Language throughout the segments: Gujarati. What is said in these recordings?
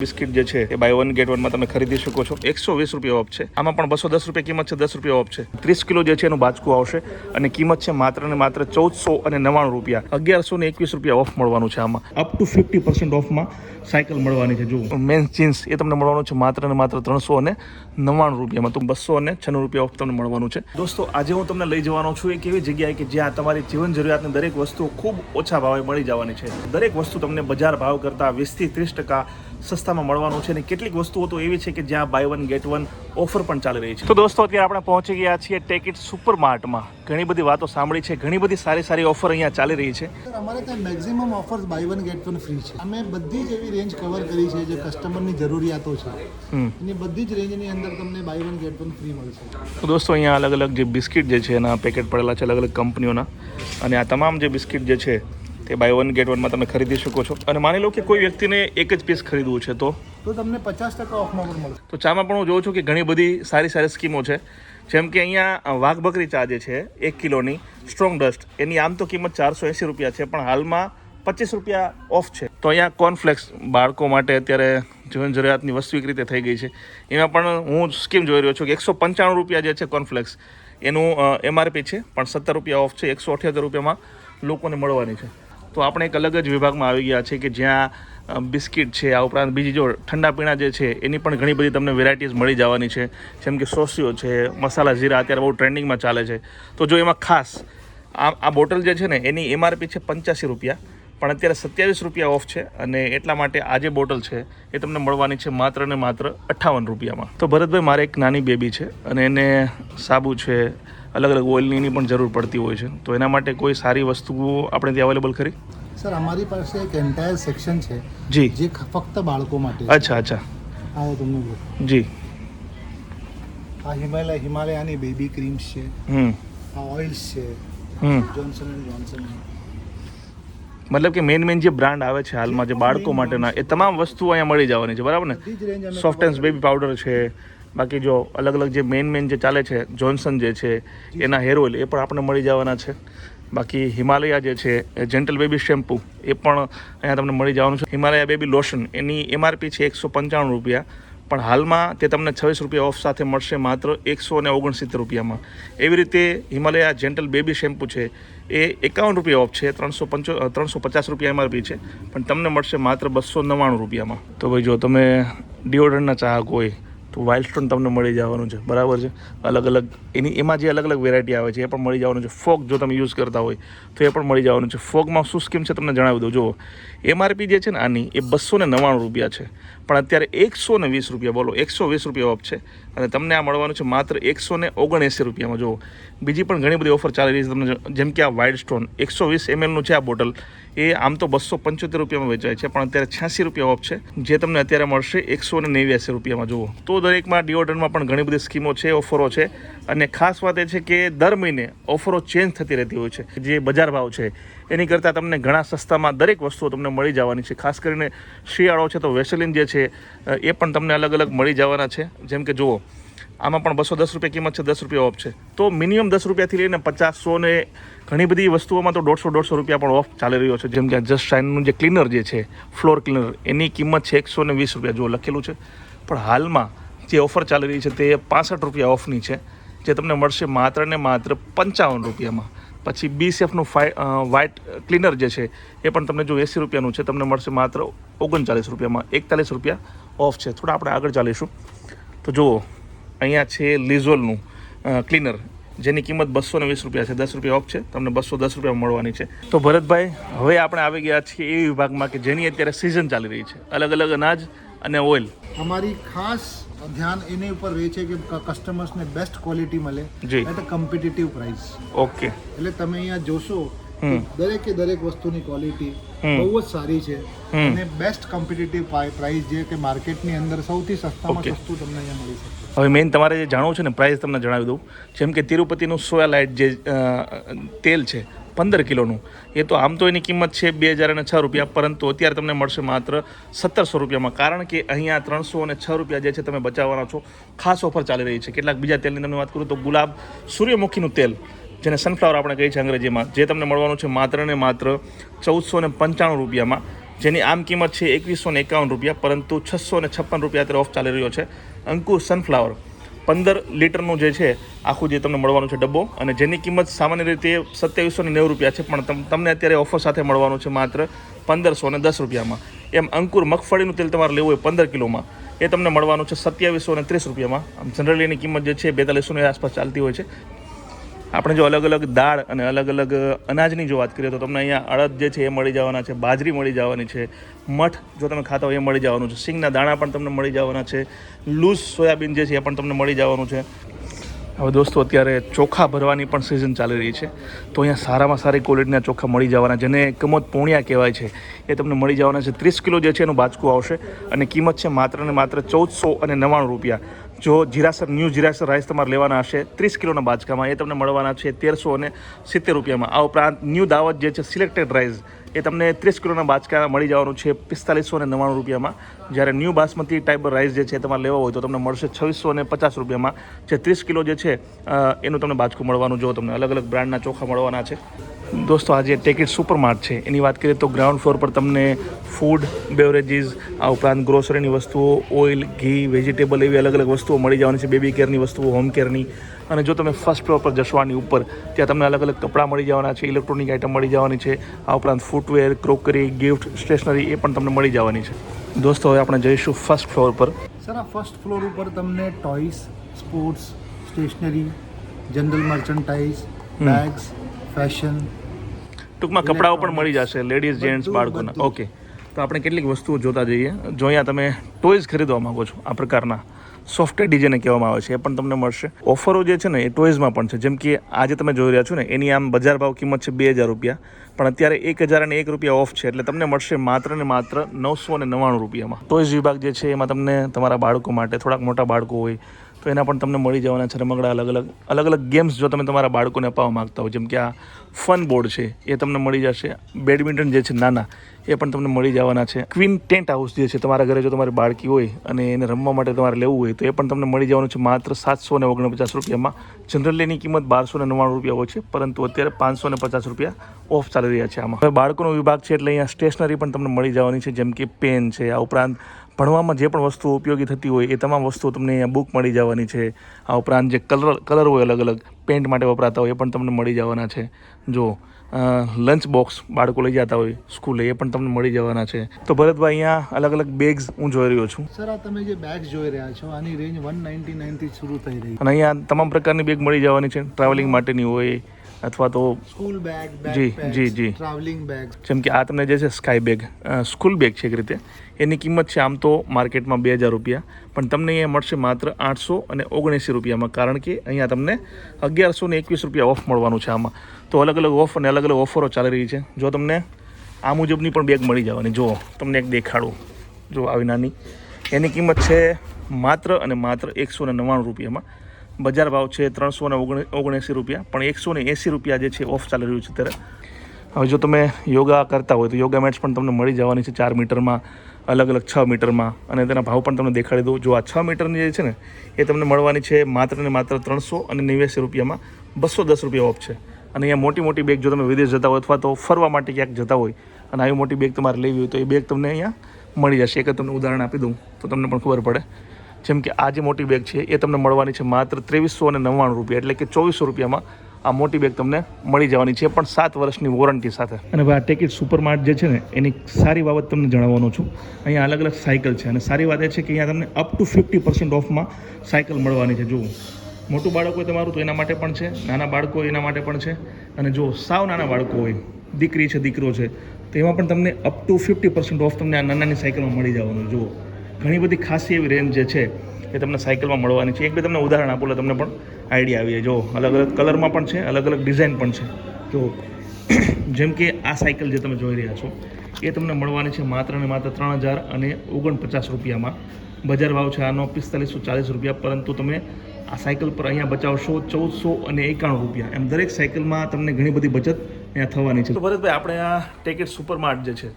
બિસ્કિટ જે છે એ બાય 1 get 1 માં તમે ખરીદી શકો છો। 120 રૂપિયા ઓફ છે। આમાં પણ 210 રૂપિયા કિંમત છે, 10 રૂપિયા ઓફ છે। 30 કિલો જે છે એનું બાચકું આવશે અને કિંમત છે માત્ર ને માત્ર 1499 રૂપિયા। 1121 રૂપિયા ઓફ મળવાનું છે। આમાં અપ ટુ 50% ઓફમાં સાયકલ મળવાની છે। જો મેન્સ જીન્સ એ તમને મળવાનું છે માત્ર ને માત્ર 399 રૂપિયામાં, તો 296 રૂપિયા ઓફ તમને મળવાનું છે। દોસ્તો, આજે હું તમને લઈ જવાનો છું એક એવી જગ્યાએ કે જ્યાં તમારી જીવન જરૂરિયાતની દરેક વસ્તુ ખૂબ ઓછા ભાવે મળી જવાની છે। દરેક વસ્તુ તમને બજાર ભાવ કરતાં 20 થી 30% સસ્તામાં મળવાનું છે અને કેટલીક વસ્તુઓ તો એવી છે કે જ્યાં બાય 1 get 1 ઓફર પણ ચાલી રહી છે। તો દોસ્તો, અત્યારે આપણે પહોંચી ગયા છીએ ટેક ઇટ સુપર માર્ટમાં। ઘણી બધી વાતો સાંભળી છે, ઘણી બધી સારી સારી ઓફર અહીંયા ચાલી રહી છે। અમારે ત્યાં maximum offers buy 1 get 1 free છે। અમે બધી જ એવી રેન્જ કવર કરી છે જે કસ્ટમરની જરૂરિયાતો છે, એની બધી જ રેન્જની અંદર તમને બાય 1 get 1 ફ્રી મળશે। તો દોસ્તો, અહીંયા અલગ અલગ જે બિસ્કિટ જે છે એના પેકેટ પડેલા છે અલગ અલગ કંપનીઓના, અને આ તમામ જે બિસ્કિટ જે છે તે બાય 1 get 1 માં તમે ખરીદી શકો છો। અને માની લો કે કોઈ વ્યક્તિને એક જ પીસ ખરીદવું છે તો તમને 50% ઓફમાં પણ મળશે। તો ચામાં પણ હું જોઉં છું કે ઘણી બધી સારી સારી સ્કીમો છે। જેમ કે અહીંયા વાઘ બકરી ચા જે છે 1 કિલોની સ્ટ્રોંગ ડસ્ટ, એની આમ તો કિંમત 480 રૂપિયા છે, પણ હાલમાં 25 રૂપિયા ઓફ છે। તો અહીંયા કોર્નફ્લેક્સ બાળકો માટે અત્યારે જીવન જરૂરિયાતની વસ્તુ એક રીતે થઈ ગઈ છે, એમાં પણ હું સ્કીમ જોઈ રહ્યો છું કે 195 રૂપિયા જે છે કોર્નફ્લેક્સ એનું MRP છે, પણ 17 રૂપિયા ઓફ છે। 178 રૂપિયામાં લોકોને મળવાની છે। તો આપણે એક અલગ જ વિભાગમાં આવી ગયા છે કે જ્યાં બિસ્કિટ છે, આ ઉપરાંત બીજી જો ઠંડા પીણા જે છે એની પણ ઘણી બધી તમને વેરાયટીઝ મળી જવાની છે। જેમ કે સોસીઓ છે, મસાલા જીરા અત્યારે બહુ ટ્રેન્ડિંગમાં ચાલે છે। તો જો એમાં ખાસ આ બોટલ જે છે ને એની MRP છે 85 રૂપિયા, પણ અત્યારે 27 રૂપિયા ઓફ છે, અને એટલા માટે આ જે બોટલ છે એ તમને મળવાની છે માત્ર ને માત્ર 58 રૂપિયામાં। તો ભરતભાઈ, મારે એક નાની બેબી છે અને એને સાબુ છે, અલગ અલગ ઓઇલની પણ જરૂર પડતી હોય છે, તો એના માટે કોઈ સારી વસ્તુઓ આપણે ત્યાં અવેલેબલ ખરી? સર, અમારી પાસે એક એન્ટાયર સેક્શન છે જી, જે ફક્ત બાળકો માટે છે। અચ્છા અચ્છા, આવો તમને જી। આ હિમાલયાની બેબી ક્રીમ્સ છે, આ ઓઇલ્સ છે, જોન્સન એન્ડ જોન્સન। મતલબ કે મેન જે બ્રાન્ડ આવે છે હાલમાં જે બાળકો માટેના એ તમામ વસ્તુઓ અહીંયા મળી જવાની છે, બરાબર ને? સોફ્ટ એન્ડ બેબી પાવડર છે, બાકી જો અલગ અલગ જે મેન જે ચાલે છે જોન્સન જે છે એના હેર ઓઇલ એ પણ આપણે મળી જવાના છે। બાકી હિમાલયા જે છે જેન્ટલ બેબી શેમ્પૂ એ પણ અહીંયા તમને મળી જવાનું છે। હિમાલયા બેબી લોશન એની MRP છે 195 રૂપિયા, પણ હાલમાં તે તમને 26 રૂપિયા ઓફ સાથે મળશે માત્ર 169 રૂપિયામાં। એવી રીતે હિમાલયા જેન્ટલ બેબી શેમ્પૂ છે એ 51 રૂપિયા ઓફ છે, 350 રૂપિયા MRP છે, પણ તમને મળશે માત્ર 299 રૂપિયામાં। તો ભાઈ, જો તમે ડિઓડરન્ટના ચાહક હોય તો વાઇલ્ડ સ્ટોન તમને મળી જવાનું છે, બરાબર છે? અલગ અલગ એમાં જે અલગ અલગ વેરાયટી આવે છે એ પણ મળી જવાનું છે। ફોગ જો તમે યુઝ કરતા હોય તો એ પણ મળી જવાનું છે। ફોગમાં શું સ્કીમ છે તમને જણાવી દઉં। જુઓ, MRP જે છે ને આની એ 299 રૂપિયા છે, પણ અત્યારે 120 રૂપિયા, બોલો 120 રૂપિયા ઓફ છે, અને તમને આ મળવાનું છે માત્ર 179 રૂપિયામાં। જુઓ, બીજી પણ ઘણી બધી ઓફર ચાલી રહી છે તમને, જેમ કે આ વાઇલ્ડ સ્ટોન 120 ml નું છે આ બોટલ, એ આમ તો 275 રૂપિયામાં વેચાય છે, પણ અત્યારે 86 રૂપિયા ઓફ છે, જે તમને અત્યારે મળશે 189 રૂપિયામાં। જુઓ, તો દરેકમાં ડિઓડરન્ટમાં પણ ઘણી બધી સ્કીમો છે, ઓફરો છે, અને ખાસ વાત એ છે કે દર મહિને ઓફરો ચેન્જ થતી રહેતી હોય છે। જે બજાર ભાવ છે એની કરતાં તમને ઘણા સસ્તામાં દરેક વસ્તુઓ તમને મળી જવાની છે। ખાસ કરીને શિયાળો છે તો વેસલિન જે છે એ પણ તમને અલગ અલગ મળી જવાના છે। જેમ કે જુઓ, આમાં પણ 210 રૂપિયા કિંમત છે, 10 રૂપિયા ઓફ છે, તો મિનિમમ 10 રૂપિયાથી લઈને 50, 100 ને ઘણી બધી વસ્તુઓમાં તો 150 રૂપિયા પણ ઓફ ચાલી રહ્યો છે। જેમ કે જસ્ટ શાઇનનું જે ક્લીનર જે છે, ફ્લોર ક્લીનર, એની કિંમત છે 120 રૂપિયા, જો લખેલું છે, પણ હાલમાં જે ઓફર ચાલી રહી છે તે 65 રૂપિયા ઓફની છે, જે તમને મળશે માત્ર ને માત્ર 55 રૂપિયામાં। પછી BSFનું વ્હાઇટ ક્લીનર જે છે એ પણ તમને જો 80 રૂપિયાનું છે, તમને મળશે માત્ર 39 રૂપિયામાં, 41 રૂપિયા ઓફ છે। થોડા આપણે આગળ ચાલીશું તો જુઓ, અહીંયા છે લિઝોલનું ક્લીનર, જેની કિંમત 220 રૂપિયા છે, 10 રૂપિયા ઓફ છે, તમને 210 રૂપિયામાં મળવાની છે। તો ભરતભાઈ, હવે આપણે આવી ગયા છીએ એ વિભાગમાં કે જેની અત્યારે સિઝન ચાલી રહી છે, અલગ અલગ અનાજ અને ઓઇલ। અમારી ખાસ ધ્યાન એની ઉપર રહે છે કે કસ્ટમર્સને બેસ્ટ ક્વોલિટી મળે at a competitive price. Okay, એટલે તમે અહીંયા જોશો દરેક વસ્તુની ક્વોલિટી બહુ જ સારી છે, અને બેસ્ટ કોમ્પિટિટિવ પ્રાઇસ જે કે માર્કેટની અંદર સૌથી સસ્તામાં સસ્તું તમને અહીંયા મળી શકે। હવે મેઇન તમારે જે જાણવું છે ને પ્રાઇસ તમને જણાવી દઉં। જેમ કે તિરુપતિનું સોયા લાઇટ જે તેલ છે 15 કિલોનું, એ તો આમ તો એની કિંમત છે 2006 રૂપિયા, પરંતુ અત્યારે તમને મળશે માત્ર 1700 રૂપિયામાં, કારણ કે અહીંયા 306 રૂપિયા જે છે તમે બચાવવાના છો। ખાસ ઓફર ચાલી રહી છે। કેટલાક બીજા તેલની તમને વાત કરું તો ગુલાબ સૂર્યમુખીનું તેલ, જેને સનફ્લાવર આપણે કહીએ છીએ અંગ્રેજીમાં, જે તમને મળવાનું છે માત્ર ને માત્ર 1495 રૂપિયામાં, જેની આમ કિંમત છે 2151 રૂપિયા, પરંતુ 656 રૂપિયા અત્યારે ઓફ ચાલી રહ્યો છે. અંકુર સનફ્લાવર 15 લીટરનું જે છે આખું જે તમને મળવાનું છે ડબ્બો, અને જેની કિંમત સામાન્ય રીતે 2790 રૂપિયા છે, પણ તમને અત્યારે ઓફર સાથે મળવાનું છે માત્ર 1510 રૂપિયામાં. એમ અંકુર મગફળીનું તેલ તમારે લેવું હોય 15 કિલોમાં, એ તમને મળવાનું છે 2730 રૂપિયામાં. આમ જનરલી એની કિંમત જે છે 4200ની આસપાસ ચાલતી હોય છે. આપણે જો અલગ અલગ દાળ અને અલગ અલગ અનાજની જો વાત કરીએ તો તમને અહીંયા અડદ જે છે એ મળી જવાના છે, બાજરી મળી જવાની છે, મઠ જો તમે ખાતા હોય એ મળી જવાનું છે, સિંગના દાણા પણ તમને મળી જવાના છે, લૂઝ સોયાબીન જે છે એ પણ તમને મળી જવાનું છે. હવે દોસ્તો અત્યારે ચોખા ભરવાની પણ સિઝન ચાલી રહી છે, તો અહીંયા સારામાં સારી ક્વોલિટીના ચોખા મળી જવાના, જેને કમોદ પૂણિયા કહેવાય છે, એ તમને મળી જવાના છે. 30 કિલો જે છે એનું બાચકું આવશે, અને કિંમત છે માત્ર ને માત્ર 1499 રૂપિયા. જો જીરાસર ન્યૂ જીરાસર રાઈસ તમારે લેવાના હશે 30 કિલોના બાચકામાં, એ તમને મળવાના છે 1370 રૂપિયામાં. આ ઉપરાંત ન્યૂ દાવત જે છે સિલેક્ટેડ રાઈસ, એ તમને 30 કિલોના બાચકા મળી જવાનું છે 4599 રૂપિયામાં. જ્યારે ન્યૂ બાસમતી ટાઈપ રાઈસ જે છે તમારે લેવા હોય તો તમને મળશે 2650 રૂપિયામાં, જે 30 કિલો જે છે એનું તમને બાચકું મળવાનું. જો તમને અલગ અલગ બ્રાન્ડના ચોખા મળવાના છે. દોસ્તો આજે ટેકેટ સુપરમાર્ટ છે એની વાત કરીએ તો ગ્રાઉન્ડ ફ્લોર પર તમને ફૂડ, બેવરેજીસ, આ ઉપરાંત ગ્રોસરીની વસ્તુઓ, ઓઇલ, ઘી, વેજીટેબલ એવી અલગ અલગ વસ્તુઓ મળી જવાની છે, બેબી કેરની વસ્તુઓ, હોમ કેરની. અને જો તમે ફર્સ્ટ ફ્લોર પર જશો આની ઉપર, ત્યાં તમને અલગ અલગ કપડાં મળી જવાના છે, ઇલેક્ટ્રોનિક આઇટમ મળી જવાની છે, આ ઉપરાંત ફૂટવેર, ક્રોકરી, ગિફ્ટ, સ્ટેશનરી એ પણ તમને મળી જવાની છે. દોસ્તો હવે આપણે જઈશું ફર્સ્ટ ફ્લોર પર. સર આ ફર્સ્ટ ફ્લોર ઉપર તમને toys, sports, stationery, general merchandise, bags, fashion, ટૂંકમાં કપડાઓ પણ મળી જશે, લેડીઝ, જેન્ટ્સ, બાળકોના. ઓકે, તો આપણે કેટલીક વસ્તુઓ જોતા જઈએ. જો અહીંયા તમે ટોયઝ ખરીદવા માગો છો, આ પ્રકારના સોફ્ટ ટેડી જેને કહેવામાં આવે છે, એ પણ તમને મળશે. ઓફરો જે છે ને એ ટોયઝમાં પણ છે, જેમ કે આજે તમે જોઈ રહ્યા છો ને એની આમ બજાર ભાવ કિંમત છે 2000 રૂપિયા, પણ અત્યારે 1001 રૂપિયા ઓફ છે, એટલે તમને મળશે માત્ર ને માત્ર 999 રૂપિયામાં. ટોયઝ વિભાગ જે છે એમાં તમને તમારા બાળકો માટે, થોડાક મોટા બાળકો હોય તો એના પણ તમને મળી જવાના છે રમકડા, અલગ અલગ ગેમ્સ જો તમે તમારા બાળકોને અપાવવા માગતા હો, જેમ કે આ ફન બોર્ડ છે એ તમને મળી જશે. બેડમિન્ટન જે છે નાના એ પણ તમને મળી જવાના છે. ક્વીન ટેન્ટ હાઉસ જે છે તમારા ઘરે જો તમારી બાળકી હોય અને એને રમવા માટે તમારે લેવું હોય તો એ પણ તમને મળી જવાનું છે માત્ર 749 રૂપિયામાં. જનરલી એની કિંમત 1299 રૂપિયા હોય છે, પરંતુ અત્યારે 550 રૂપિયા ઓફ ચાલી રહ્યા છે આમાં. હવે બાળકોનો વિભાગ છે એટલે અહીંયા સ્ટેશનરી પણ તમને મળી જવાની છે, જેમ કે પેન છે, આ ઉપરાંત ભણવામાં જે પણ વસ્તુઓ ઉપયોગી થતી હોય એ તમામ વસ્તુઓ તમને અહીંયા બુક મળી જવાની છે. આ ઉપરાંત જે કલર હોય અલગ અલગ પેન્ટ માટે વપરાતા હોય એ પણ તમને મળી જવાના છે. જો લંચ બોક્સ બાળકો લઈ જતા હોય સ્કૂલે, એ પણ તમને મળી જવાના છે. તો ભરતભાઈ અહીંયા અલગ અલગ બેગ્સ હું જોઈ રહ્યો છું. સર આ તમે જે બેગ્સ જોઈ રહ્યા છો આની રેન્જ 199 થી શરૂ થઈ રહી છે, અને અહીંયા તમામ પ્રકારની બેગ મળી જવાની છે, ટ્રાવેલિંગ માટેની હોય અથવા તો સ્કૂલ બેગ, જી ટ્રાવેલિંગ બેગ. જેમ કે આ તમને જે છે સ્કાય બેગ, સ્કૂલ બેગ છે એક રીતે, એની કિંમત છે આમ તો માર્કેટમાં 2000 રૂપિયા, પણ તમને અહીંયા મળશે માત્ર 879 રૂપિયામાં, કારણ કે અહીંયા તમને 1121 રૂપિયા ઓફ મળવાનું છે આમાં. તો અલગ અલગ ઓફ અને અલગ અલગ ઓફરો ચાલી રહી છે. જો તમને આ મુજબની પણ બેગ મળી જવાની, જો તમને એક દેખાડું, જો આવી નાની, એની કિંમત છે માત્ર અને માત્ર 199 રૂપિયામાં. બજાર ભાવ છે 379 રૂપિયા, પણ 180 રૂપિયા જે છે ઓફ ચાલી રહ્યું છે અત્યારે. હવે જો તમે યોગા કરતા હોય તો યોગા મેટ્સ પણ તમને મળી જવાની છે 4 મીટરમાં, અલગ અલગ 6 મીટરમાં, અને તેના ભાવ પણ તમને દેખાડી દઉં. જો આ 6 મીટરની જે છે ને એ તમને મળવાની છે માત્ર ને માત્ર 389 રૂપિયામાં, 210 રૂપિયા ઓફ છે. અને અહીંયા મોટી મોટી બેગ જો તમે વિદેશ જતા હોય અથવા તો ફરવા માટે ક્યાંક જતા હોય અને આવી મોટી બેગ તમારે લેવી હોય તો એ બેગ તમને અહીંયા મળી જશે. એક તમને ઉદાહરણ આપી દઉં તો તમને પણ ખબર પડે. જેમ કે આ જે મોટી બેગ છે એ તમને મળવાની છે માત્ર 2399 રૂપિયા, એટલે કે 2400 રૂપિયામાં આ મોટી બેગ તમને મળી જવાની છે, પણ 7 વર્ષની વોરંટી સાથે. અને ભાઈ આ ટેકેટ સુપરમાર્ટ જે છે ને એની સારી બાબત તમને જણાવવાનો છું. અહીંયા અલગ અલગ સાયકલ છે, અને સારી વાત એ છે કે અહીંયા તમને અપ ટુ 50% ઓફમાં સાયકલ મળવાની છે. જુઓ, મોટું બાળક હોય તમારું તો એના માટે પણ છે, નાના બાળકો હોય એના માટે પણ છે, અને જો સાવ નાના બાળકો હોય, દીકરી છે દીકરો છે, તો એમાં પણ તમને અપ ટુ 50% ઓફ તમને આ નાની સાયકલમાં મળી જવાનું. જુઓ, ઘણી બધી ખાસી એવી રેન્જ જે છે એ તમને સાયકલમાં મળવાની છે. એક બે તમને ઉદાહરણ આપો એટલે તમને પણ આઈડિયા આવી જાય. જો અલગ અલગ કલરમાં પણ છે, અલગ અલગ ડિઝાઇન પણ છે. જો જેમ કે આ સાયકલ જે તમે જોઈ રહ્યા છો એ તમને મળવાની છે માત્ર ને માત્ર 3049 રૂપિયામાં. બજાર ભાવ છે આનો 4540 રૂપિયા, પરંતુ તમે આ સાયકલ પર અહીંયા બચાવશો 1491 રૂપિયા. એમ દરેક સાયકલમાં તમને ઘણી બધી બચત અહીંયા થવાની છે. તો ભરતભાઈ આપણે આ ટેકેટ સુપરમાર્ટ જે છે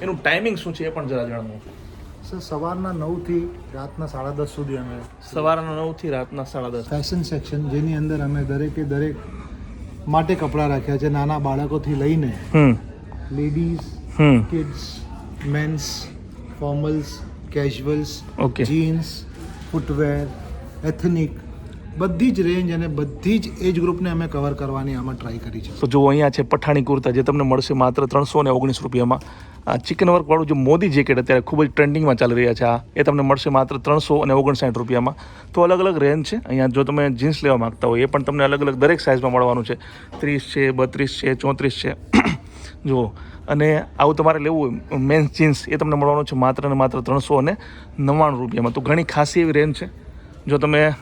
એનું ટાઈમિંગ શું છે એ પણ જરા જણાવો. સર સવારના 9 થી રાતના 10:30 સુધી અમે સવારના 9 થી રાતના 10:30 ફેશન સેક્શન, જેની અંદર અમે દરેક માટે કપડાં રાખ્યા છે, નાના બાળકોથી લઈને ladies, kids, men's, formals, casuals, okay. Jeans, footwear, ethnic, બધી જ રેન્જ અને બધી જ એજ ગ્રુપને અમે કવર કરવાની આમાં ટ્રાય કરી છે. તો જો અહીંયા છે પઠાણી કુર્તા, જે તમને મળશે માત્ર 319 રૂપિયામાં. આ ચિકન વર્કવાળું જે મોદી જેકેટ અત્યારે ખૂબ જ ટ્રેન્ડિંગમાં ચાલી રહ્યા છે, એ તમને મળશે માત્ર 359 રૂપિયામાં. તો અલગ અલગ રેન્જ છે અહીંયા. જો તમે જીન્સ લેવા માગતા હોય એ પણ તમને અલગ અલગ દરેક સાઇઝમાં મળવાનું છે. 30 છે, 32 છે, 34 છે. જુઓ, અને આવું તમારે લેવું હોય મેન્સ જીન્સ, એ તમને મળવાનું છે માત્ર ને માત્ર 399 રૂપિયામાં. તો ઘણી ખાસી એવી રેન્જ છે. જો તમે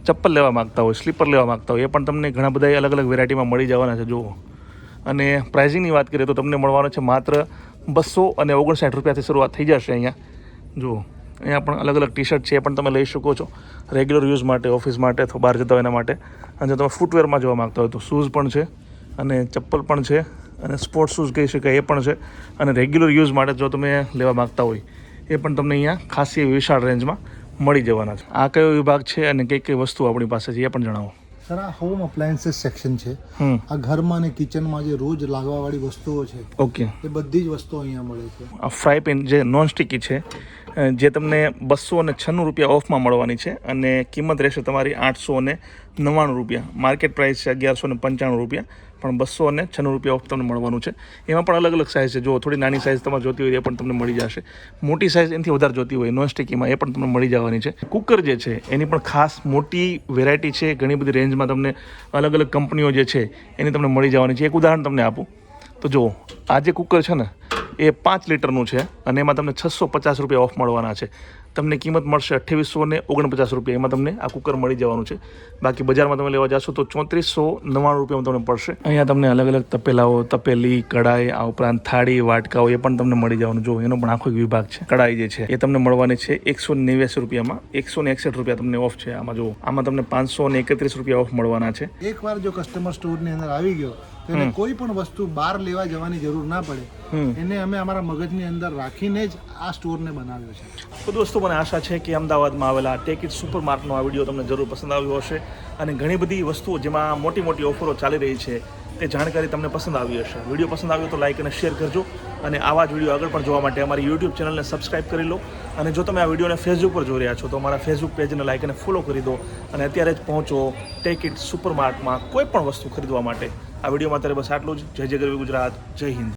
ચપ્પલ લેવા માગતા હોય, સ્લીપર લેવા માગતા હોય, એ પણ તમને ઘણા બધા અલગ અલગ વેરાયટીમાં મળી જવાના છે. જુઓ, અને પ્રાઇઝિંગની વાત કરીએ તો તમને મળવાનો છે માત્ર 259 રૂપિયાથી શરૂઆત થઈ જશે અહીંયા. જુઓ, અહીંયા પણ અલગ અલગ ટી શર્ટ છે, એ પણ તમે લઈ શકો છો રેગ્યુલર યુઝ માટે, ઓફિસ માટે અથવા બહાર જતા હોય એના માટે. અને જો તમે ફૂટવેરમાં જોવા માગતા હોય તો શૂઝ પણ છે, અને ચપ્પલ પણ છે, અને સ્પોર્ટ્સ શૂઝ કહી શકાય એ પણ છે. અને રેગ્યુલર યુઝ માટે જો તમે લેવા માગતા હોય એ પણ તમને અહીંયા ખાસી એવી વિશાળ રેન્જમાં મળી જવાના છે. આ કયો વિભાગ છે અને કઈ કઈ વસ્તુ આપણી પાસે છે એ પણ જણાવો. સર, આ હોમ અપ્લાયન્સીસ સેક્શન છે. આ ઘરમાં અને કિચનમાં જે રોજ લાગવાવાળી વસ્તુઓ છે, ઓકે, એ બધી જ વસ્તુઓ અહીંયા મળે છે. આ ફ્રાય પેન જે નોન સ્ટિકી છે, જે તમને 296 રૂપિયા ઓફમાં મળવાની છે, અને કિંમત રહેશે તમારી 899 રૂપિયા. માર્કેટ પ્રાઇસ છે 1195 રૂપિયા, પણ 296 રૂપિયા ઓફ તમને મળવાનું છે. એમાં પણ અલગ અલગ સાઇઝ છે. જો થોડી નાની સાઇઝ તમારે જોતી હોય એ પણ તમને મળી જશે. મોટી સાઇઝ એનાથી વધારે જોતી હોય નોન સ્ટિકીમાં, એ પણ તમને મળી જવાની છે. કુકર જે છે એની પણ ખાસ મોટી વેરાયટી છે. ઘણી બધી રેન્જમાં તમને અલગ અલગ કંપનીઓ જે છે એની તમને મળી જવાની છે. એક ઉદાહરણ તમને આપું તો જુઓ, આ જે કુકર છે ને એ 5 લીટરનું છે, અને એમાં તમને 650 રૂપિયા ઓફ મળવાના છે. તમને કિંમત મળશે 2849 રૂપિયા. એમાં તમને આ કુકર મળી જવાનું છે. બાકી બજારમાં તમે લેવા જશો તો 3499 રૂપિયામાં તમને પડશે. અહીંયા તમને અલગ અલગ તપેલાઓ, તપેલી, કડાઈ, આ ઉપરાંત થાળી, વાટકાઓ, એ પણ તમને મળી જવાનું. જો, એનો પણ આખો એક વિભાગ છે. કડાઈ જે છે એ તમને મળવાની છે 189 રૂપિયામાં. 161 રૂપિયા તમને ઓફ છે આમાં. જુઓ, આમાં તમને 531 રૂપિયા ઓફ મળવાના છે. એકવાર જો કસ્ટમર સ્ટોરની અંદર આવી ગયો તો એને કોઈ પણ વસ્તુ બહાર લેવા જવાની જરૂર ના પડે. એને અમે અમારા મગજની અંદર રાખીને જ આ સ્ટોરને બનાવ્યો છે. તો દોસ્તો, મને આશા છે કે અમદાવાદમાં આવેલા ટેક ઇટ સુપર માર્ટનો આ વિડીયો તમને જરૂર પસંદ આવ્યો હશે, અને ઘણી બધી વસ્તુઓ જેમાં મોટી મોટી ઓફરો ચાલી રહી છે તે જાણકારી તમને પસંદ આવી હશે. વિડીયો પસંદ આવ્યો તો લાઇક અને શેર કરજો, અને આવા જ વિડીયો આગળ પણ જોવા માટે અમારી યુટ્યુબ ચેનલને સબસ્ક્રાઇબ કરી લો. અને જો તમે આ વિડીયોને ફેસબુક પર જોઈ રહ્યા છો તો અમારા ફેસબુક પેજને લાઇક અને ફોલો કરી દો, અને અત્યારે જ પહોંચો ટેક ઇટ સુપર માર્ટમાં કોઈ પણ વસ્તુ ખરીદવા માટે. આ વિડીયોમાં અત્યારે બસ આટલું જ. જય જય ગરવી ગુજરાત, જય હિન્દ.